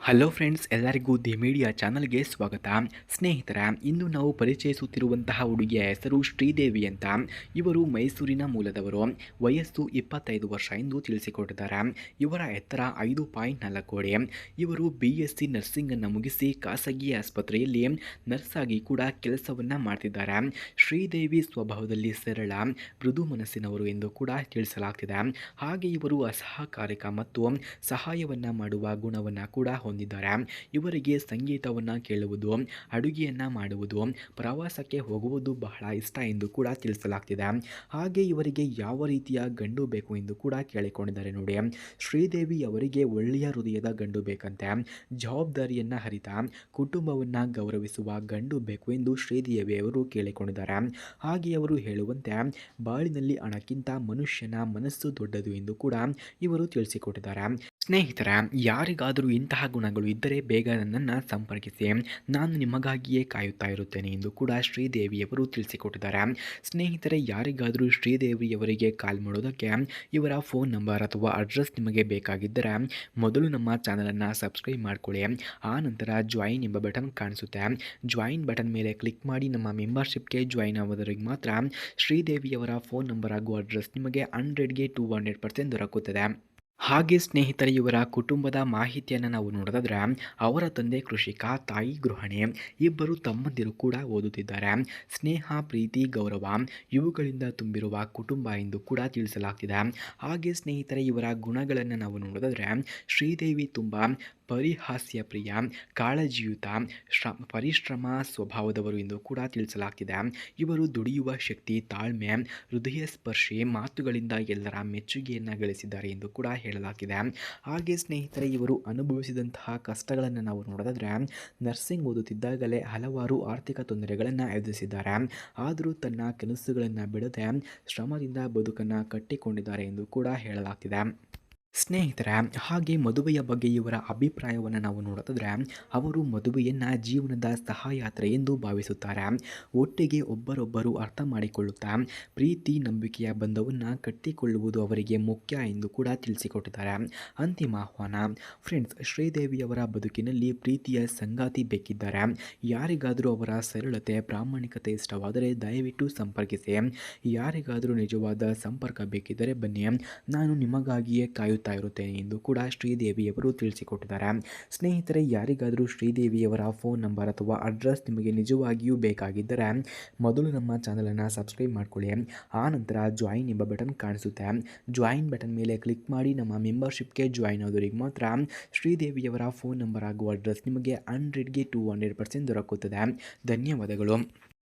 Hello friends, ಎಲ್ಲರಿಗೂ the media ಚಾನಲ್ಗೆ ಸ್ವಾಗತ. ಸ್ನೇಹಿತರ, ಇಂದು ನಾವು ಪರಿಚಯಿಸುತ್ತಿರುವಂತಹ ಹುಡುಗಿಯ ಹೆಸರು ಶ್ರೀದೇವಿ ಅಂತ. ಇವರು ಮೈಸೂರಿನ ಮೂಲದವರು. ವಯಸ್ಸು 25 ವರ್ಷ ಎಂದು ತಿಳಿಸಿಕೊಟ್ಟಿದ್ದಾರೆ. ಇವರ ಎತ್ತರ 5.4 ಅಡಿ. ಇವರು BSc ನರ್ಸಿಂಗನ್ನು ಮುಗಿಸಿ ಖಾಸಗಿ ಆಸ್ಪತ್ರೆಯಲ್ಲಿ ನರ್ಸ್ ಆಗಿ ಕೂಡ ಕೆಲಸವನ್ನು ಮಾಡ್ತಿದ್ದಾರೆ. ಶ್ರೀದೇವಿ ಸ್ವಭಾವದಲ್ಲಿ ಸರಳ, ಮೃದು ಮನಸ್ಸಿನವರು ಎಂದು ಕೂಡ ತಿಳಿಸಲಾಗ್ತಿದೆ. ಹಾಗೆ ಇವರು ಅಸಹಕಾರಿಕ ಮತ್ತು ಸಹಾಯವನ್ನು ಮಾಡುವ ಗುಣವನ್ನು ಕೂಡ ಹೊಂದಿದ್ದಾರೆ. ಇವರಿಗೆ ಸಂಗೀತವನ್ನು ಕೇಳುವುದು, ಅಡುಗೆಯನ್ನು ಮಾಡುವುದು, ಪ್ರವಾಸಕ್ಕೆ ಹೋಗುವುದು ಬಹಳ ಇಷ್ಟ ಎಂದು ಕೂಡ ತಿಳಿಸಲಾಗ್ತಿದೆ. ಹಾಗೆ ಇವರಿಗೆ ಯಾವ ರೀತಿಯ ಗಂಡು ಬೇಕು ಎಂದು ಕೂಡ ಕೇಳಿಕೊಂಡಿದ್ದಾರೆ ನೋಡಿ. ಶ್ರೀದೇವಿ ಅವರಿಗೆ ಒಳ್ಳೆಯ ಹೃದಯದ ಗಂಡು ಬೇಕಂತೆ. ಜವಾಬ್ದಾರಿಯನ್ನು ಅರಿತ, ಕುಟುಂಬವನ್ನು ಗೌರವಿಸುವ ಗಂಡು ಬೇಕು ಎಂದು ಶ್ರೀದೇವಿ ಅವರು ಕೇಳಿಕೊಂಡಿದ್ದಾರೆ. ಹಾಗೆ ಅವರು ಹೇಳುವಂತೆ ಬಾಳಿನಲ್ಲಿ ಹಣಕ್ಕಿಂತ ಮನುಷ್ಯನ ಮನಸ್ಸು ದೊಡ್ಡದು ಎಂದು ಕೂಡ ಇವರು ತಿಳಿಸಿಕೊಟ್ಟಿದ್ದಾರೆ. ಸ್ನೇಹಿತರ, ಯಾರಿಗಾದರೂ ಇಂತಹ ಗುಣಗಳು ಇದ್ದರೆ ಬೇಗ ನನ್ನನ್ನು ಸಂಪರ್ಕಿಸಿ, ನಾನು ನಿಮಗಾಗಿಯೇ ಕಾಯುತ್ತಾ ಇರುತ್ತೇನೆ ಎಂದು ಕೂಡ ಶ್ರೀದೇವಿಯವರು ತಿಳಿಸಿಕೊಟ್ಟಿದ್ದಾರೆ. ಸ್ನೇಹಿತರೆ, ಯಾರಿಗಾದರೂ ಶ್ರೀದೇವಿಯವರಿಗೆ ಕಾಲ್ ಮಾಡೋದಕ್ಕೆ ಇವರ ಫೋನ್ ನಂಬರ್ ಅಥವಾ ಅಡ್ರೆಸ್ ನಿಮಗೆ ಬೇಕಾಗಿದ್ದರೆ ಮೊದಲು ನಮ್ಮ ಚಾನಲನ್ನು ಸಬ್ಸ್ಕ್ರೈಬ್ ಮಾಡ್ಕೊಳ್ಳಿ. ಆ ನಂತರ ಜಾಯಿನ್ ಎಂಬ ಬಟನ್ ಕಾಣಿಸುತ್ತೆ. ಜಾಯಿನ್ ಬಟನ್ ಮೇಲೆ ಕ್ಲಿಕ್ ಮಾಡಿ ನಮ್ಮ ಮೆಂಬರ್ಶಿಪ್ಗೆ ಜಾಯಿನ್ ಆಗೋದರಿಗೆ ಮಾತ್ರ ಶ್ರೀದೇವಿಯವರ ಫೋನ್ ನಂಬರ್ ಹಾಗೂ ಅಡ್ರೆಸ್ ನಿಮಗೆ 100ಗೆ 200% ದೊರಕುತ್ತದೆ. ಹಾಗೆ ಸ್ನೇಹಿತರೆ, ಇವರ ಕುಟುಂಬದ ಮಾಹಿತಿಯನ್ನು ನಾವು ನೋಡೋದಾದ್ರೆ ಅವರ ತಂದೆ ಕೃಷಿಕ, ತಾಯಿ ಗೃಹಿಣಿ, ಇಬ್ಬರು ತಮ್ಮಂದಿರು ಕೂಡ ಓದುತ್ತಿದ್ದಾರೆ. ಸ್ನೇಹ, ಪ್ರೀತಿ, ಗೌರವ ಇವುಗಳಿಂದ ತುಂಬಿರುವ ಕುಟುಂಬ ಎಂದು ಕೂಡ ತಿಳಿಸಲಾಗ್ತಿದೆ. ಹಾಗೆ ಸ್ನೇಹಿತರೆ, ಇವರ ಗುಣಗಳನ್ನು ನಾವು ನೋಡೋದಾದ್ರೆ ಶ್ರೀದೇವಿ ತುಂಬ ಪರಿಹಾಸ್ಯ ಪ್ರಿಯ, ಕಾಳಜಿಯುತ, ಪರಿಶ್ರಮ ಸ್ವಭಾವದವರು ಎಂದು ಕೂಡ ತಿಳಿಸಲಾಗ್ತಿದೆ. ಇವರು ದುಡಿಯುವ ಶಕ್ತಿ, ತಾಳ್ಮೆ, ಹೃದಯ ಸ್ಪರ್ಶಿ ಮಾತುಗಳಿಂದ ಎಲ್ಲರ ಮೆಚ್ಚುಗೆಯನ್ನು ಗಳಿಸಿದ್ದಾರೆ ಎಂದು ಕೂಡ ಹೇಳಲಾಗಿದೆ. ಹಾಗೆ ಸ್ನೇಹಿತರೆ, ಇವರು ಅನುಭವಿಸಿದಂತಹ ಕಷ್ಟಗಳನ್ನು ನಾವು ನೋಡೋದಾದ್ರೆ ನರ್ಸಿಂಗ್ ಓದುತ್ತಿದ್ದಾಗಲೇ ಹಲವಾರು ಆರ್ಥಿಕ ತೊಂದರೆಗಳನ್ನು ಎದುರಿಸಿದ್ದಾರೆ. ಆದರೂ ತನ್ನ ಕನಸುಗಳನ್ನು ಬಿಡದೆ ಶ್ರಮದಿಂದ ಬದುಕನ್ನು ಕಟ್ಟಿಕೊಂಡಿದ್ದಾರೆ ಎಂದು ಕೂಡ ಹೇಳಲಾಗ್ತಿದೆ. ಸ್ನೇಹಿತರೆ, ಹಾಗೆ ಮದುವೆಯ ಬಗ್ಗೆ ಇವರ ಅಭಿಪ್ರಾಯವನ್ನು ನಾವು ನೋಡೋದಾದ್ರೆ ಅವರು ಮದುವೆಯನ್ನು ಜೀವನದ ಸಹಯಾತ್ರೆ ಎಂದು ಭಾವಿಸುತ್ತಾರೆ. ಒಟ್ಟಿಗೆ ಒಬ್ಬರೊಬ್ಬರು ಅರ್ಥ ಮಾಡಿಕೊಳ್ಳುತ್ತಾ ಪ್ರೀತಿ, ನಂಬಿಕೆಯ ಬಂಧವನ್ನು ಕಟ್ಟಿಕೊಳ್ಳುವುದು ಅವರಿಗೆ ಮುಖ್ಯ ಎಂದು ಕೂಡ ತಿಳಿಸಿಕೊಟ್ಟಿದ್ದಾರೆ. ಅಂತಿಮ ಆಹ್ವಾನ. ಫ್ರೆಂಡ್ಸ್, ಶ್ರೀದೇವಿಯವರ ಬದುಕಿನಲ್ಲಿ ಪ್ರೀತಿಯ ಸಂಗಾತಿ ಬೇಕಿದ್ದಾರೆ. ಯಾರಿಗಾದರೂ ಅವರ ಸರಳತೆ, ಪ್ರಾಮಾಣಿಕತೆ ಇಷ್ಟವಾದರೆ ದಯವಿಟ್ಟು ಸಂಪರ್ಕಿಸಿ. ಯಾರಿಗಾದರೂ ನಿಜವಾದ ಸಂಪರ್ಕ ಬೇಕಿದ್ದರೆ ಬನ್ನಿ, ನಾನು ನಿಮಗಾಗಿಯೇ ಕಾಯುತ್ತಾ ಇರುತ್ತೇನೆ ಎಂದು ಕೂಡ ಶ್ರೀದೇವಿಯವರು ತಿಳಿಸಿಕೊಟ್ಟಿದ್ದಾರೆ. ಸ್ನೇಹಿತರೆ, ಯಾರಿಗಾದರೂ ಶ್ರೀದೇವಿಯವರ ಫೋನ್ ನಂಬರ್ ಅಥವಾ ಅಡ್ರೆಸ್ ನಿಮಗೆ ನಿಜವಾಗಿಯೂ ಬೇಕಾಗಿದ್ದರೆ ಮೊದಲು ನಮ್ಮ ಚಾನಲನ್ನು ಸಬ್ಸ್ಕ್ರೈಬ್ ಮಾಡ್ಕೊಳ್ಳಿ. ಆ ನಂತರ ಜಾಯಿನ್ ಎಂಬ ಬಟನ್ ಕಾಣಿಸುತ್ತೆ. ಜಾಯಿನ್ ಬಟನ್ ಮೇಲೆ ಕ್ಲಿಕ್ ಮಾಡಿ ನಮ್ಮ ಮೆಂಬರ್ಶಿಪ್ಗೆ ಜಾಯಿನ್ ಆದವರಿಗೆ ಮಾತ್ರ ಶ್ರೀದೇವಿಯವರ ಫೋನ್ ನಂಬರ್ ಹಾಗೂ ಅಡ್ರೆಸ್ ನಿಮಗೆ 100ಗೆ 200% ದೊರಕುತ್ತದೆ. ಧನ್ಯವಾದಗಳು.